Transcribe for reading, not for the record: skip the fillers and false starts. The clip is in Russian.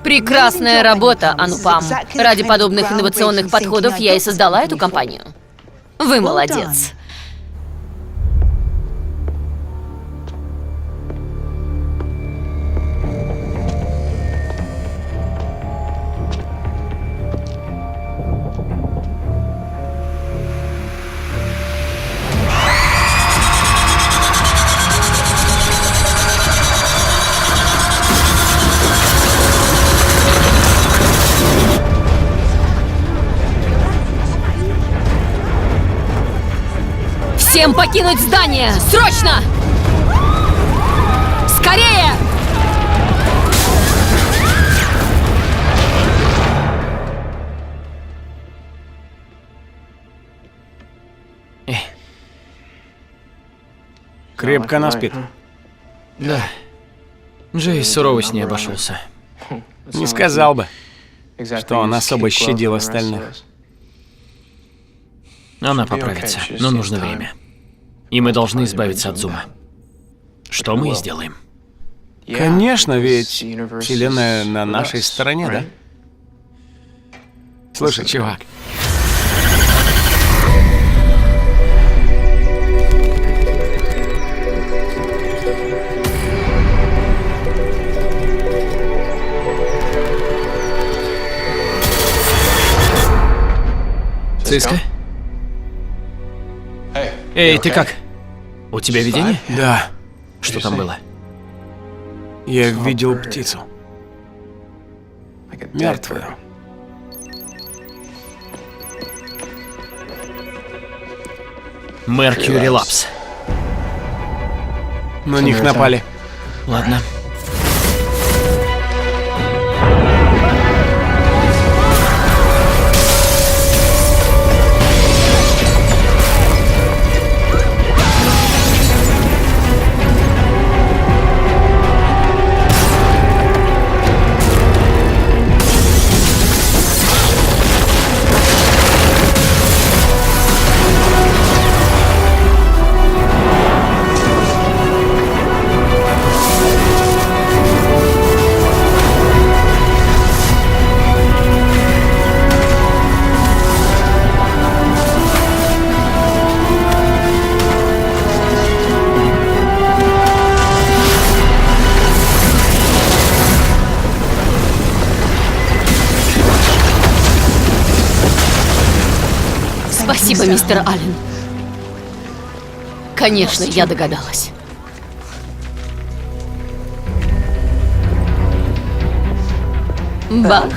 Прекрасная работа, Анупам. Ради подобных инновационных подходов я и создала эту компанию. Вы молодец. Всем покинуть здание! Срочно! Скорее! Крепко она спит. Да. Джей суровость не обошелся. Не сказал бы, что он особо щадил остальных. Она поправится, но нужно время. И мы должны избавиться от Зума. Что мы и сделаем. Конечно, ведь Вселенная на нашей стороне, да? Слушай, чувак. Циска? Эй, ты как? У тебя видение? Да, Что там было? я видел птицу. Мертвую. Меркьюри Лапс. На них напали. Ладно. Спасибо, мистер Аллен. Конечно, я догадалась. Бах.